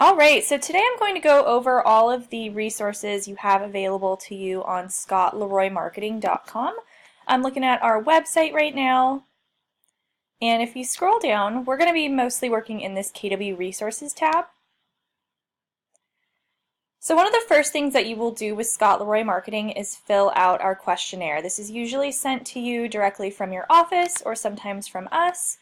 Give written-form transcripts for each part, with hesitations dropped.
All right, so today I'm going to go over all of the resources you have available to you on scottleroymarketing.com. I'm looking at our website right now, and if you scroll down, we're going to be mostly working in this KW Resources tab. So one of the first things that you will do with Scott Leroy Marketing is fill out our questionnaire. This is usually sent to you directly from your office or sometimes from us.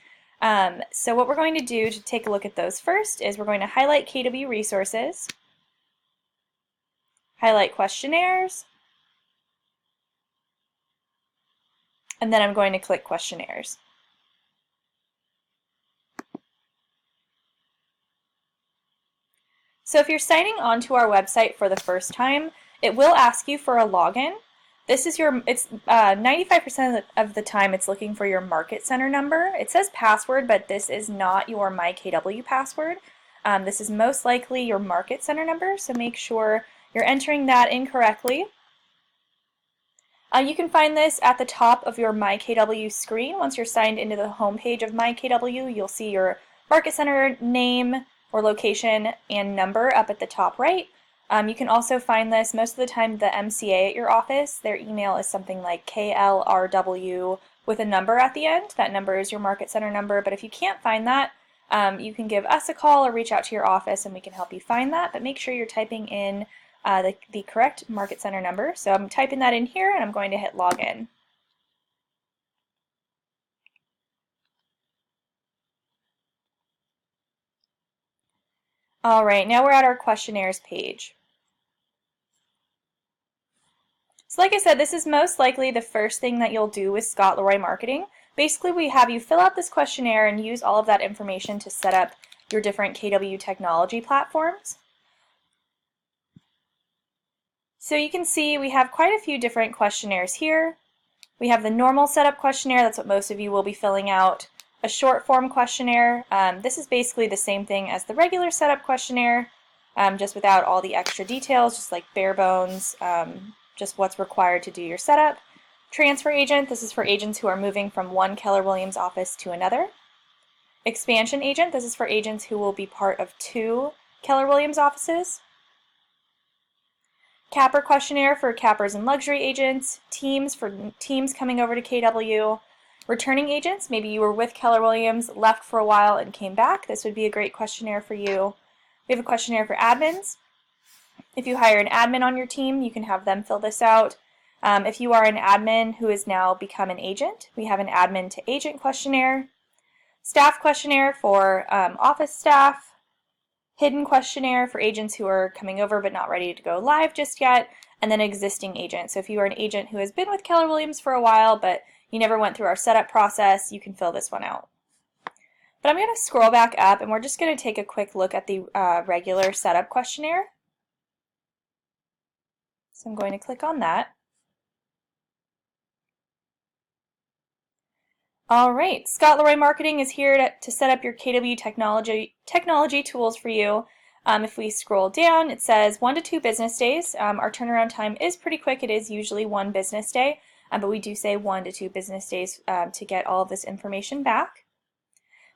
So what we're going to do to take a look at those first is we're going to highlight KW Resources, highlight Questionnaires, and then I'm going to click Questionnaires. So if you're signing on to our website for the first time, it will ask you for a login. This is it's 95% of the time it's looking for your market center number. It says password, but this is not your MyKW password. This is most likely your market center number, so make sure you're entering that incorrectly. You can find this at the top of your MyKW screen. Once you're signed into the home page of MyKW, you'll see your market center name or location and number up at the top right. You can also find this most of the time the MCA at your office. Their email is something like KLRW with a number at the end. That number is your market center number, but if you can't find that, you can give us a call or reach out to your office and we can help you find that, but make sure you're typing in the correct market center number. So I'm typing that in here and I'm going to hit login. All right, now we're at our questionnaires page. So like I said, this is most likely the first thing that you'll do with Scott Leroy Marketing. Basically, we have you fill out this questionnaire and use all of that information to set up your different KW technology platforms. So you can see we have quite a few different questionnaires here. We have the normal setup questionnaire, that's what most of you will be filling out. A short form questionnaire, this is basically the same thing as the regular setup questionnaire, just without all the extra details, just like bare bones, just what's required to do your setup. Transfer agent, this is for agents who are moving from one Keller Williams office to another. Expansion agent, this is for agents who will be part of two Keller Williams offices. Capper questionnaire for cappers and luxury agents. Teams for teams coming over to KW. Returning agents, maybe you were with Keller Williams, left for a while and came back. This would be a great questionnaire for you. We have a questionnaire for admins. If you hire an admin on your team, you can have them fill this out. If you are an admin who has now become an agent, we have an admin to agent questionnaire. Staff questionnaire for office staff. Hidden questionnaire for agents who are coming over but not ready to go live just yet. And then existing agent. So if you are an agent who has been with Keller Williams for a while but you never went through our setup process, you can fill this one out. But I'm going to scroll back up and we're just going to take a quick look at the regular setup questionnaire. So I'm going to click on that. All right, Scott Leroy Marketing is here to set up your KW technology tools for you. If we scroll down, it says 1 to 2 business days. Our turnaround time is pretty quick. It is usually 1 business day, but we do say 1 to 2 business days to get all of this information back.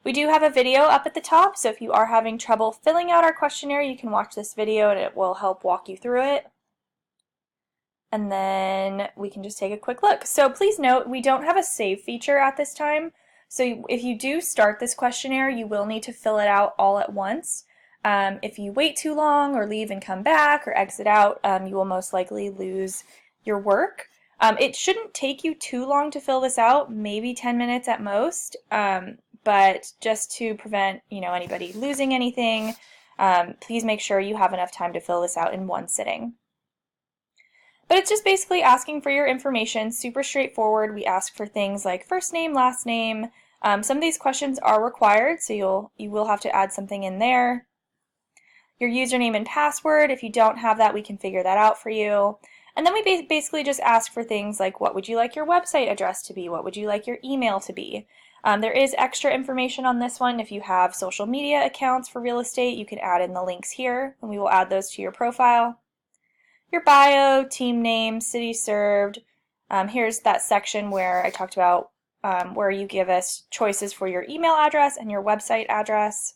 We do have a video up at the top, so if you are having trouble filling out our questionnaire, you can watch this video and it will help walk you through it. And then we can just take a quick look. So please note, we don't have a save feature at this time. So if you do start this questionnaire, you will need to fill it out all at once. If you wait too long or leave and come back or exit out, you will most likely lose your work. It shouldn't take you too long to fill this out, maybe 10 minutes at most, but just to prevent anybody losing anything, please make sure you have enough time to fill this out in one sitting. But it's just basically asking for your information, super straightforward. We ask for things like first name, last name. Some of these questions are required, so you will have to add something in there. Your username and password, if you don't have that, we can figure that out for you. And then we basically just ask for things like what would you like your website address to be? What would you like your email to be? There is extra information on this one. If you have social media accounts for real estate, you can add in the links here, and we will add those to your profile. Your bio, team name, city served. Here's that section where I talked about where you give us choices for your email address and your website address.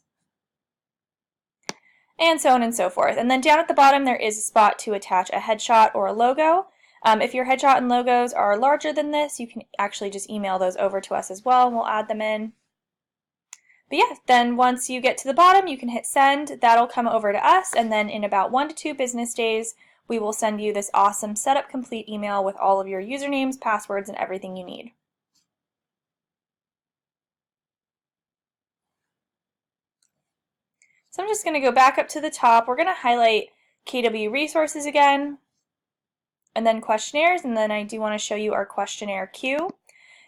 and so on and so forth. And then down at the bottom there is a spot to attach a headshot or a logo. If your headshot and logos are larger than this, you can actually just email those over to us as well and we'll add them in. But yeah, then once you get to the bottom, you can hit send. That'll come over to us, and then in about 1 to 2 business days, we will send you this awesome setup complete email with all of your usernames, passwords, and everything you need. So I'm just going to go back up to the top. We're going to highlight KW resources again, and then questionnaires, and then I do want to show you our questionnaire queue.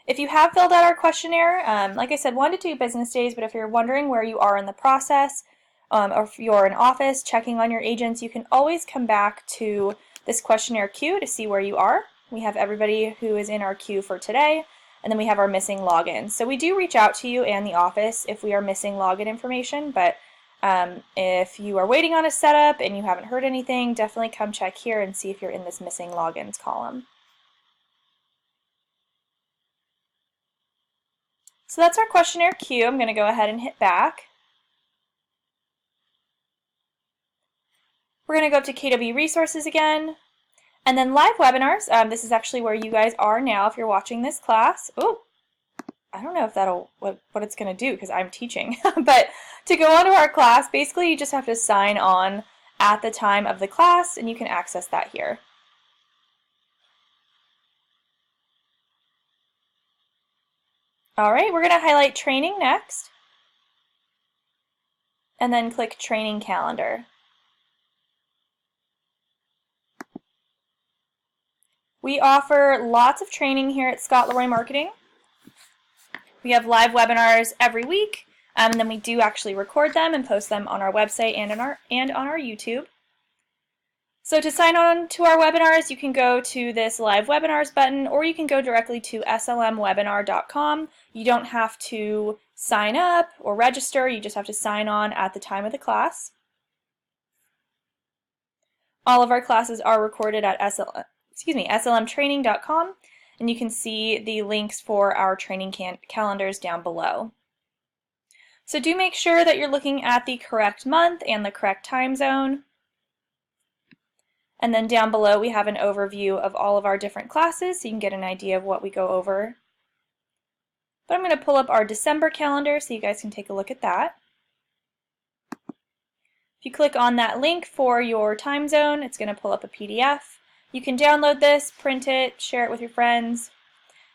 If you have filled out our questionnaire, like I said, 1 to 2 business days, but if you're wondering where you are in the process, or if you're in office checking on your agents, you can always come back to this questionnaire queue to see where you are. We have everybody who is in our queue for today, and then we have our missing logins. So we do reach out to you and the office if we are missing login information, but if you are waiting on a setup and you haven't heard anything, definitely come check here and see if you're in this missing logins column. So that's our questionnaire queue. I'm going to go ahead and hit back. We're going to go up to KW resources again, and then live webinars. This is actually where you guys are now if you're watching this class. Oh, I don't know if that'll what it's going to do because I'm teaching. But to go onto our class, basically you just have to sign on at the time of the class, and you can access that here. All right, we're going to highlight training next, and then click training calendar. We offer lots of training here at Scott Leroy Marketing. We have live webinars every week, and then we do actually record them and post them on our website and on our YouTube. So to sign on to our webinars, you can go to this live webinars button, or you can go directly to slmwebinar.com. You don't have to sign up or register, you just have to sign on at the time of the class. All of our classes are recorded at slmtraining.com, and you can see the links for our training calendars down below. So do make sure that you're looking at the correct month and the correct time zone. And then down below we have an overview of all of our different classes so you can get an idea of what we go over. But I'm going to pull up our December calendar so you guys can take a look at that. If you click on that link for your time zone, it's going to pull up a PDF. You can download this, print it, share it with your friends.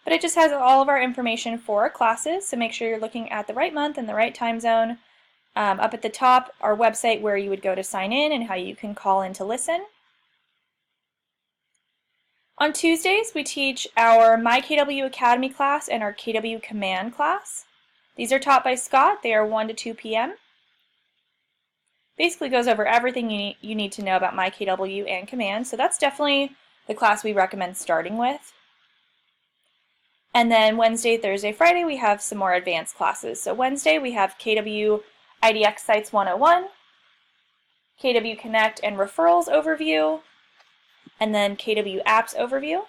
But it just has all of our information for our classes, so make sure you're looking at the right month and the right time zone. Up at the top, our website where you would go to sign in and how you can call in to listen. On Tuesdays, we teach our MyKW Academy class and our KW Command class. These are taught by Scott. They are 1 to 2 p.m. Basically goes over everything you need to know about MyKW and Command, so that's definitely the class we recommend starting with. And then Wednesday, Thursday, Friday, we have some more advanced classes. So Wednesday, we have KW IDX Sites 101, KW Connect and Referrals Overview, and then KW Apps Overview.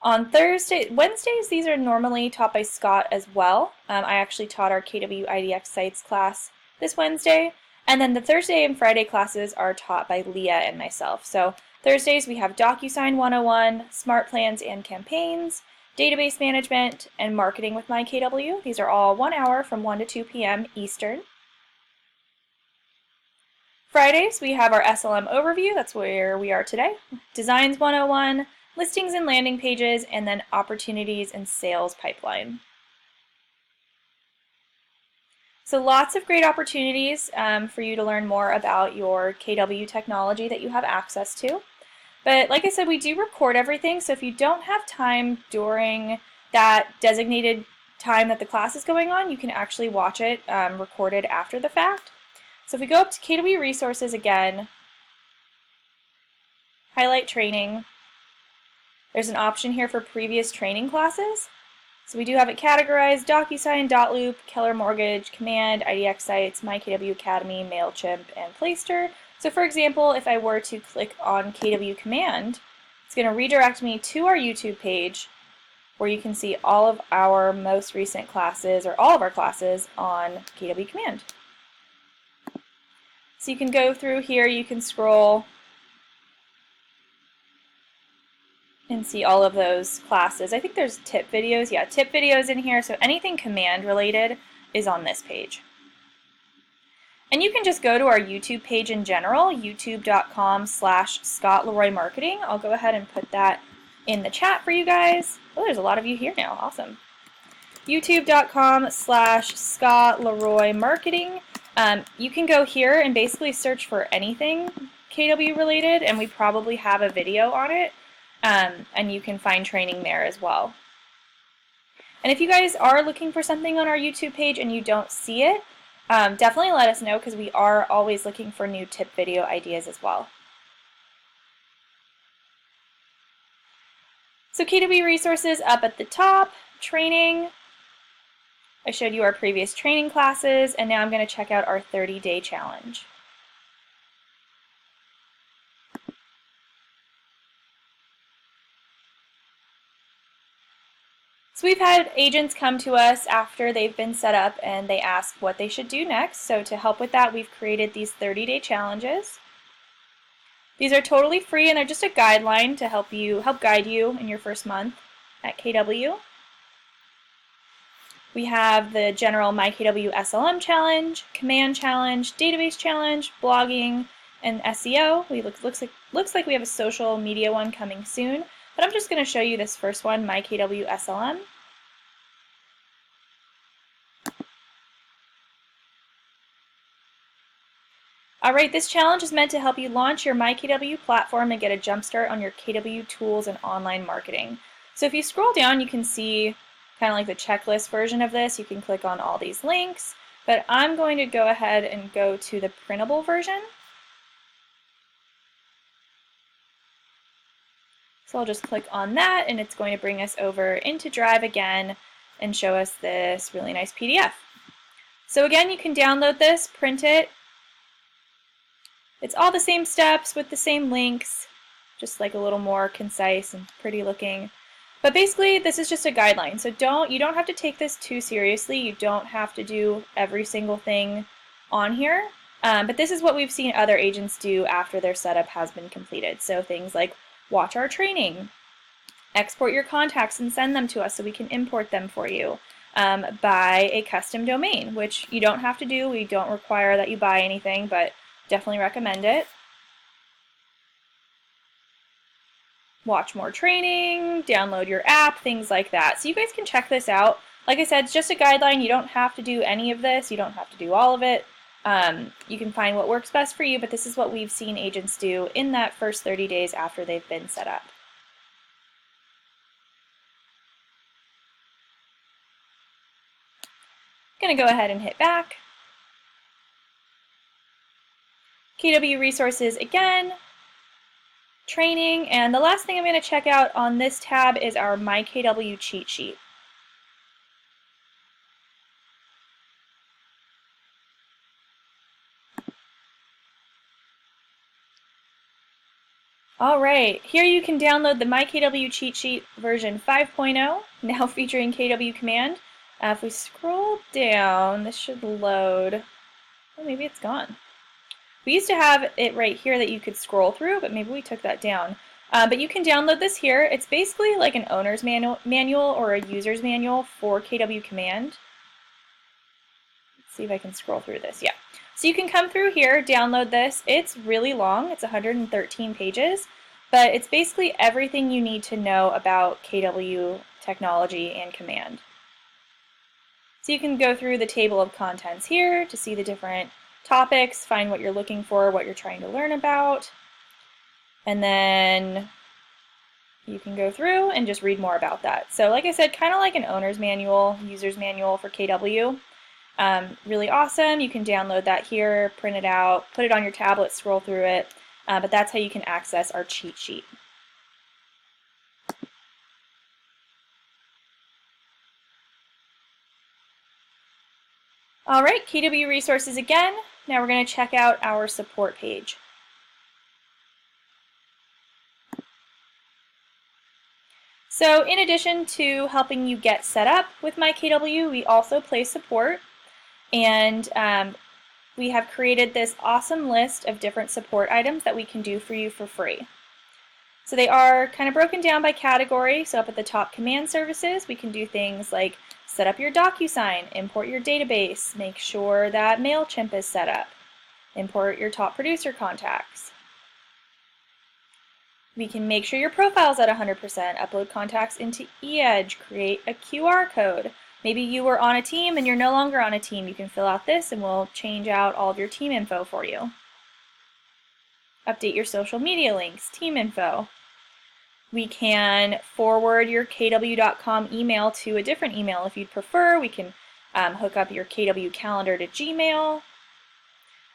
On Wednesdays, these are normally taught by Scott as well. I actually taught our KW IDX Sites class this Wednesday, and then the Thursday and Friday classes are taught by Leah and myself. So Thursdays we have DocuSign 101, Smart Plans and Campaigns, Database Management, and Marketing with MyKW. These are all 1 hour from 1 to 2 p.m. Eastern. Fridays we have our SLM Overview, that's where we are today, Designs 101, Listings and Landing Pages, and then Opportunities and Sales Pipeline. So lots of great opportunities for you to learn more about your KW technology that you have access to. But like I said, we do record everything, so if you don't have time during that designated time that the class is going on, you can actually watch it recorded after the fact. So if we go up to KW Resources again, highlight Training, there's an option here for previous training classes. So we do have it categorized: DocuSign, Dotloop, Keller Mortgage, Command, IDX Sites, MyKW Academy, MailChimp, and Playster. So for example, if I were to click on KW Command, it's going to redirect me to our YouTube page where you can see all of our most recent classes, or all of our classes, on KW Command. So you can go through here, you can scroll and see all of those classes. I think there's tip videos. Yeah, tip videos in here. So anything command related is on this page. And you can just go to our YouTube page in general, youtube.com/ScottLeroyMarketing. I'll go ahead and put that in the chat for you guys. Oh, there's a lot of you here now. Awesome. youtube.com/ScottLeroyMarketing. You can go here and basically search for anything KW related, and we probably have a video on it. And you can find training there as well. And if you guys are looking for something on our YouTube page and you don't see it, definitely let us know, because we are always looking for new tip video ideas as well. So KW resources up at the top, training. I showed you our previous training classes, and now I'm going to check out our 30-day challenge. So we've had agents come to us after they've been set up and they ask what they should do next. So to help with that, we've created these 30-day challenges. These are totally free, and they're just a guideline to help guide you in your first month at KW. We have the general MyKW SLM challenge, command challenge, database challenge, blogging, and SEO. Looks like we have a social media one coming soon. But I'm just going to show you this first one, MyKW SLM. Alright, this challenge is meant to help you launch your MyKW platform and get a jump start on your KW tools and online marketing. So if you scroll down, you can see kind of like the checklist version of this. You can click on all these links, but I'm going to go ahead and go to the printable version. So I'll just click on that, and it's going to bring us over into Drive again and show us this really nice PDF. So again, you can download this, print it. It's all the same steps with the same links, just like a little more concise and pretty looking. But basically, this is just a guideline. So you don't have to take this too seriously. You don't have to do every single thing on here. But this is what we've seen other agents do after their setup has been completed. So things like watch our training, export your contacts and send them to us so we can import them for you, buy a custom domain, which you don't have to do. We don't require that you buy anything, but definitely recommend it. Watch more training, download your app, things like that. So you guys can check this out. Like I said, it's just a guideline. You don't have to do any of this. You don't have to do all of it. You can find what works best for you, but this is what we've seen agents do in that first 30 days after they've been set up. I'm going to go ahead and hit back. KW resources again, training, and the last thing I'm going to check out on this tab is our MyKW cheat sheet. Alright, here you can download the MyKW cheat sheet version 5.0, now featuring KW command. If we scroll down, this should load. Oh, maybe it's gone. We used to have it right here that you could scroll through, but maybe we took that down. But you can download this here. It's basically like an owner's manual or a user's manual for KW command. Let's see if I can scroll through this. Yeah. So you can come through here, download this. It's really long. It's 113 pages, but it's basically everything you need to know about KW technology and command. So you can go through the table of contents here to see the different topics, find what you're looking for, what you're trying to learn about, and then you can go through and just read more about that. So like I said, kind of like an owner's manual, user's manual for KW. Really awesome. You can download that here, print it out, put it on your tablet, scroll through it, but that's how you can access our cheat sheet. Alright, KW resources again. Now we're going to check out our support page. So in addition to helping you get set up with MyKW, we also play support. And we have created this awesome list of different support items that we can do for you for free. So they are kind of broken down by category. So up at the top, command services, we can do things like set up your DocuSign, import your database, make sure that MailChimp is set up, import your top producer contacts. We can make sure your profile's at 100%, upload contacts into eEdge, create a QR code. Maybe you were on a team and you're no longer on a team. You can fill out this and we'll change out all of your team info for you. Update your social media links, team info. We can forward your kw.com email to a different email if you'd prefer. We can hook up your KW calendar to Gmail.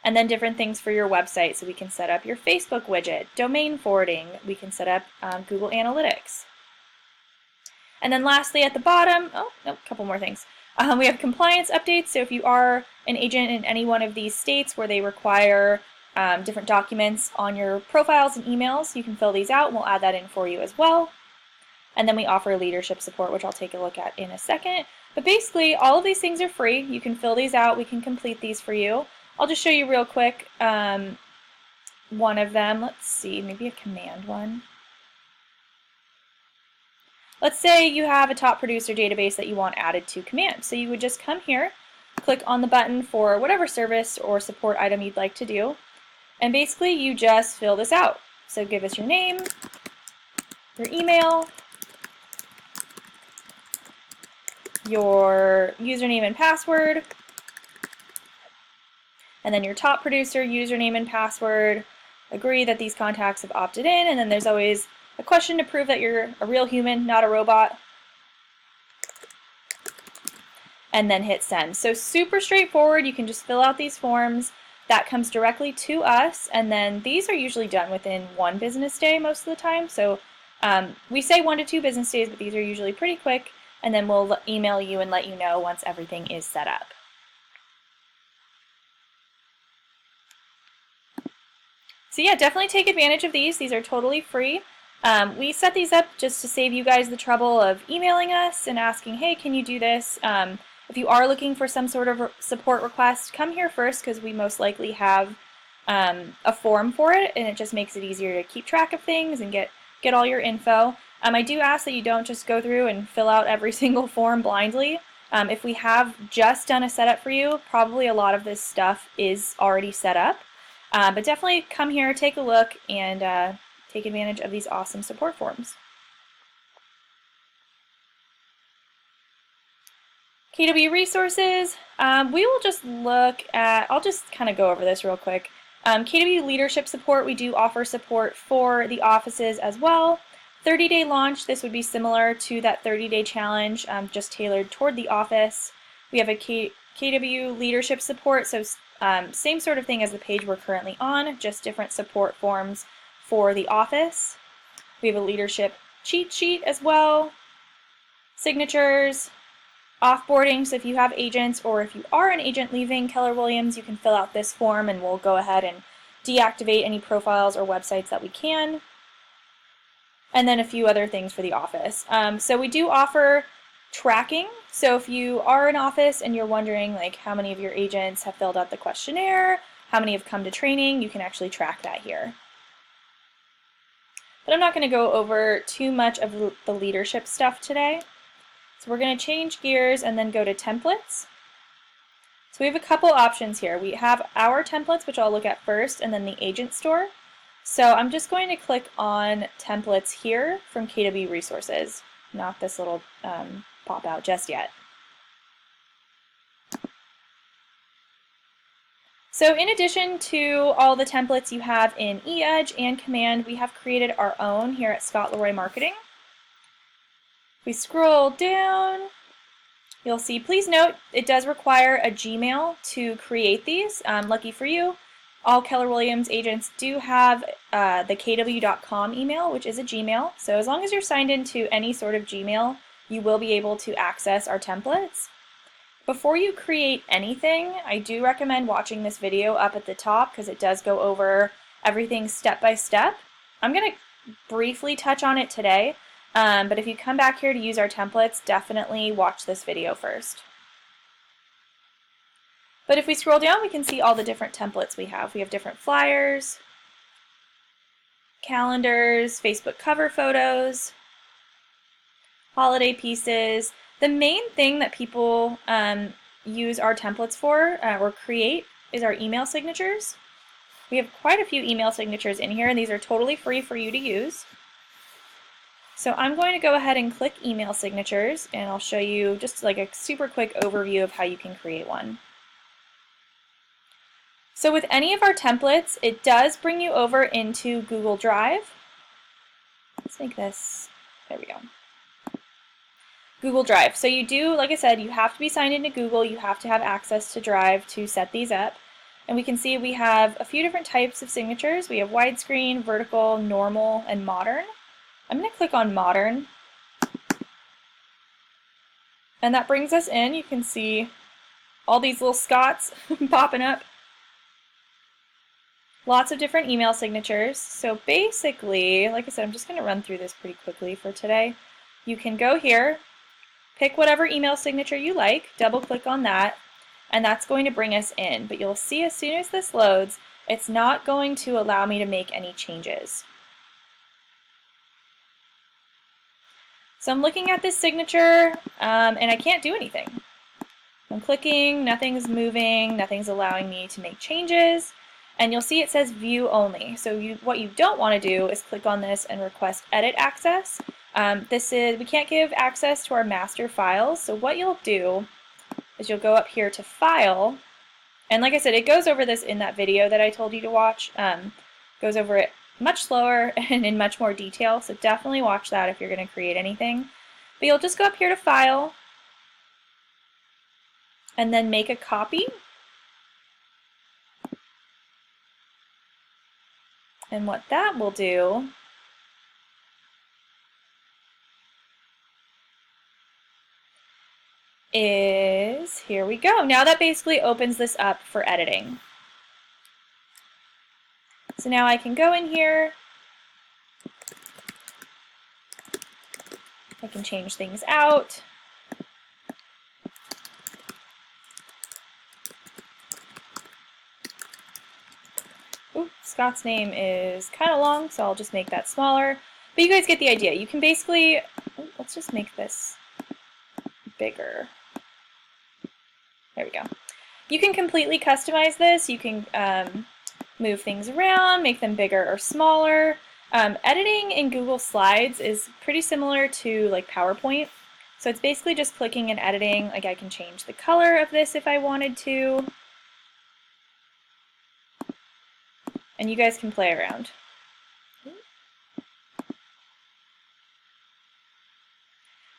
And then different things for your website. So we can set up your Facebook widget, domain forwarding. We can set up Google Analytics. And then lastly at the bottom, a couple more things. We have compliance updates. So if you are an agent in any one of these states where they require different documents on your profiles and emails, you can fill these out and we'll add that in for you as well. And then we offer leadership support, which I'll take a look at in a second. But basically, all of these things are free. You can fill these out. We can complete these for you. I'll just show you real quick one of them. Let's see, maybe a command one. Let's say you have a top producer database that you want added to command. So you would just come here, click on the button for whatever service or support item you'd like to do. And basically, you just fill this out. So give us your name, your email, your username and password, and then your top producer username and password. Agree that these contacts have opted in, and then there's always a question to prove that you're a real human, not a robot. And then hit send. So super straightforward. You can just fill out these forms. That comes directly to us, and then these are usually done within 1 business day most of the time. So we say 1 to 2 business days, but these are usually pretty quick, and then we'll email you and let you know once everything is set up. So yeah, definitely take advantage of these. These are totally free. We set these up just to save you guys the trouble of emailing us and asking, hey, can you do this? If you are looking for some sort of support request, come here first because we most likely have a form for it, and it just makes it easier to keep track of things and get all your info. I do ask that you don't just go through and fill out every single form blindly. If we have just done a setup for you, probably a lot of this stuff is already set up. But definitely come here, take a look, and take advantage of these awesome support forms. KW resources, we will just look at, I'll just kind of go over this real quick. KW leadership support, we do offer support for the offices as well. 30-day launch, this would be similar to that 30-day challenge, just tailored toward the office. We have a KW leadership support, so same sort of thing as the page we're currently on, just different support forms for the office. We have a leadership cheat sheet as well, signatures, offboarding, so if you have agents or if you are an agent leaving Keller Williams, you can fill out this form and we'll go ahead and deactivate any profiles or websites that we can. And then a few other things for the office. So we do offer tracking. So if you are an office and you're wondering like how many of your agents have filled out the questionnaire, how many have come to training, you can actually track that here. But I'm not going to go over too much of the leadership stuff today. So we're going to change gears and then go to templates. So we have a couple options here. We have our templates, which I'll look at first, and then the agent store. So I'm just going to click on templates here from KW resources, not this little pop out just yet. So in addition to all the templates you have in eEdge and Command, we have created our own here at Scott Leroy Marketing. We scroll down, you'll see, please note, it does require a Gmail to create these. Lucky for you, all Keller Williams agents do have the kw.com email, which is a Gmail. So as long as you're signed into any sort of Gmail, you will be able to access our templates. Before you create anything, I do recommend watching this video up at the top because it does go over everything step by step. I'm going to briefly touch on it today. But if you come back here to use our templates, definitely watch this video first. But if we scroll down, we can see all the different templates we have. We have different flyers, calendars, Facebook cover photos, holiday pieces. The main thing that people use our templates for or create is our email signatures. We have quite a few email signatures in here, and these are totally free for you to use. So I'm going to go ahead and click email signatures, and I'll show you just like a super quick overview of how you can create one. So with any of our templates, it does bring you over into Google Drive. Let's make this, there we go. Google Drive. So you do, like I said, you have to be signed into Google. You have to have access to Drive to set these up. And we can see we have a few different types of signatures. We have widescreen, vertical, normal, and modern. I'm going to click on modern. And that brings us in. You can see all these little Scots popping up. Lots of different email signatures. So basically, like I said, I'm just going to run through this pretty quickly for today. You can go here, pick whatever email signature you like, double click on that, and that's going to bring us in. But you'll see as soon as this loads, it's not going to allow me to make any changes. So I'm looking at this signature and I can't do anything. I'm clicking, nothing's moving, nothing's allowing me to make changes. And you'll see it says view only. So what you don't want to do is click on this and request edit access. We can't give access to our master files. So what you'll do is you'll go up here to file. And like I said, it goes over this in that video that I told you to watch. Goes over it much slower and in much more detail. So definitely watch that if you're going to create anything. But you'll just go up here to file and then make a copy. And what that will do is, here we go. Now that basically opens this up for editing. So now I can go in here. I can change things out. Ooh, Scott's name is kind of long, so I'll just make that smaller. But you guys get the idea. You can basically, let's just make this bigger. There we go. You can completely customize this. You can move things around, make them bigger or smaller. Editing in Google Slides is pretty similar to like PowerPoint. So it's basically just clicking and editing. Like I can change the color of this if I wanted to. And you guys can play around.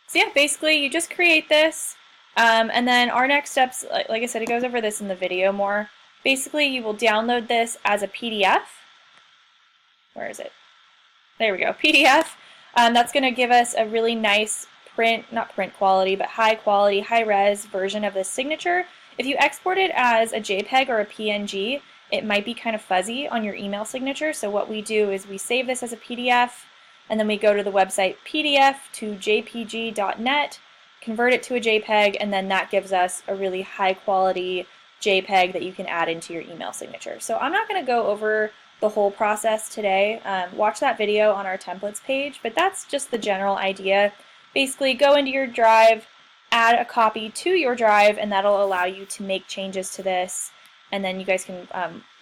So yeah, basically you just create this, and then our next steps, like I said, it goes over this in the video more. Basically you will download this as a PDF. Where is it? There we go, PDF. That's going to give us a really nice not print quality, but high quality, high res version of this signature. If you export it as a JPEG or a PNG, it might be kind of fuzzy on your email signature. So what we do is we save this as a PDF, and then we go to the website PDF to jpg.net, convert it to a JPEG, and then that gives us a really high quality JPEG that you can add into your email signature. So I'm not going to go over the whole process today. Watch that video on our templates page, but that's just the general idea. Basically, go into your drive, add a copy to your drive, and that'll allow you to make changes to this. And then you guys can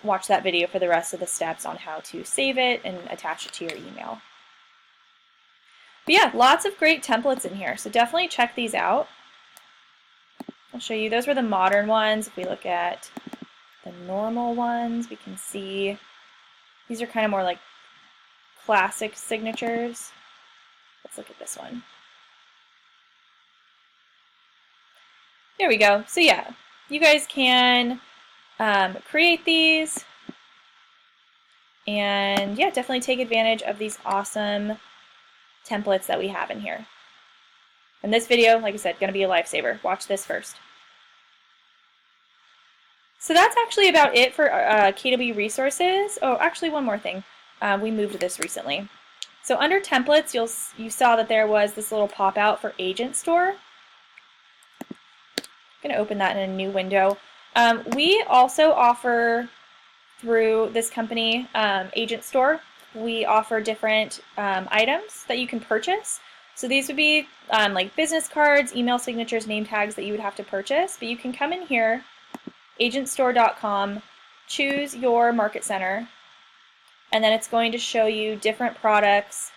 watch that video for the rest of the steps on how to save it and attach it to your email. But yeah, lots of great templates in here, so definitely check these out. I'll show you, those were the modern ones. If we look at the normal ones, we can see these are kind of more like classic signatures. Let's look at this one. There we go. So yeah, you guys can create these, and yeah, definitely take advantage of these awesome templates that we have in here. And this video, like I said, going to be a lifesaver. Watch this first. So that's actually about it for KW resources. Oh, actually one more thing. We moved this recently. So under templates, you saw that there was this little pop-out for Agent Store. I'm going to open that in a new window. We also offer, through this company, Agent Store, we offer different items that you can purchase. So these would be like business cards, email signatures, name tags that you would have to purchase. But you can come in here, agentstore.com, choose your market center, and then it's going to show you different products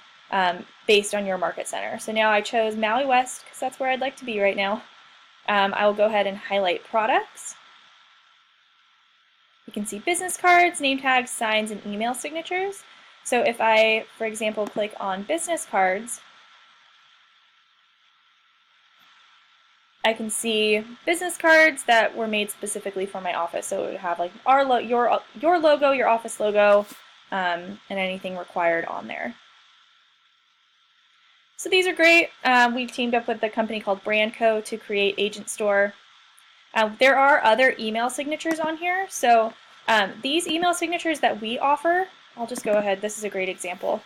based on your market center. So now I chose Maui West because that's where I'd like to be right now. I will go ahead and highlight products. You can see business cards, name tags, signs, and email signatures. So if I, for example, click on business cards, I can see business cards that were made specifically for my office. So it would have like your logo, your office logo, and anything required on there. So these are great. We've teamed up with a company called Brandco to create Agent Store. There are other email signatures on here. So these email signatures that we offer, I'll just go ahead. This is a great example.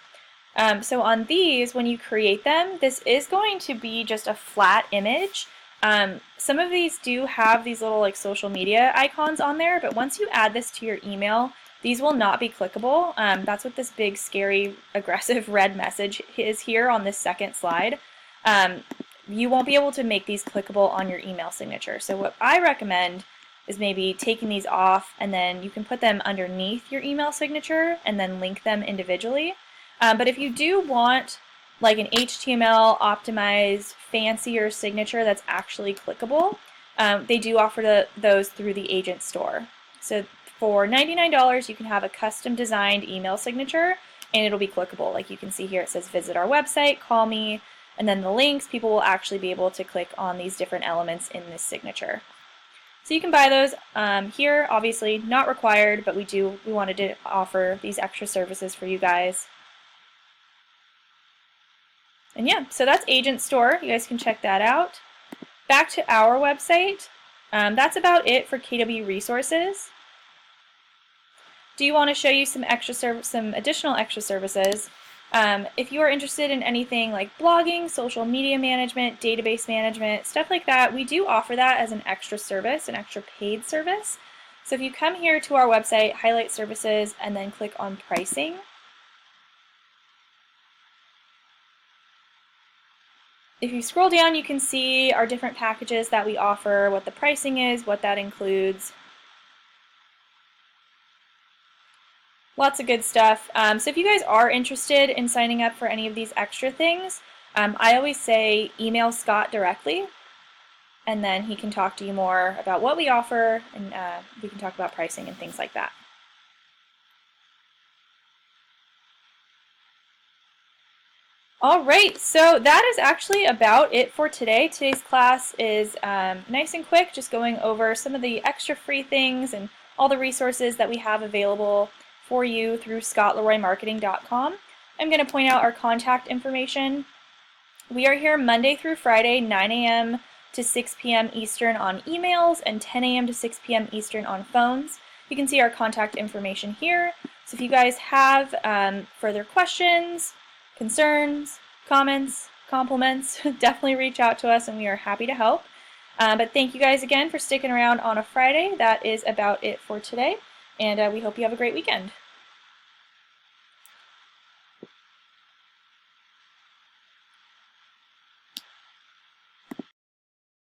So on these, when you create them, this is going to be just a flat image. Some of these do have these little like social media icons on there, but once you add this to your email, these will not be clickable. That's what this big, scary, aggressive red message is here on this second slide. You won't be able to make these clickable on your email signature. So what I recommend is maybe taking these off, and then you can put them underneath your email signature and then link them individually. But if you do want like an HTML optimized fancier signature that's actually clickable, they do offer those through the Agent Store. So for $99 you can have a custom designed email signature and it'll be clickable. Like you can see here it says visit our website, call me, and then the links, people will actually be able to click on these different elements in this signature. So you can buy those here, obviously not required, but we wanted to offer these extra services for you guys. And yeah, so that's Agent Store. You guys can check that out. Back to our website. That's about it for KW resources. Do you want to show you some additional extra services? If you are interested in anything like blogging, social media management, database management, stuff like that, we do offer that as an extra service, an extra paid service. So if you come here to our website, highlight services, and then click on pricing, if you scroll down, you can see our different packages that we offer, what the pricing is, what that includes. Lots of good stuff. So if you guys are interested in signing up for any of these extra things, I always say email Scott directly, and then he can talk to you more about what we offer, and we can talk about pricing and things like that. All right, so that is actually about it for today. Today's class is nice and quick, just going over some of the extra free things and all the resources that we have available for you through scottleroymarketing.com. I'm going to point out our contact information. We are here Monday through Friday, 9 a.m. to 6 p.m. Eastern on emails and 10 a.m. to 6 p.m. Eastern on phones. You can see our contact information here. So if you guys have further questions, concerns, comments, compliments, definitely reach out to us and we are happy to help. But thank you guys again for sticking around on a Friday. That is about it for today, and we hope you have a great weekend.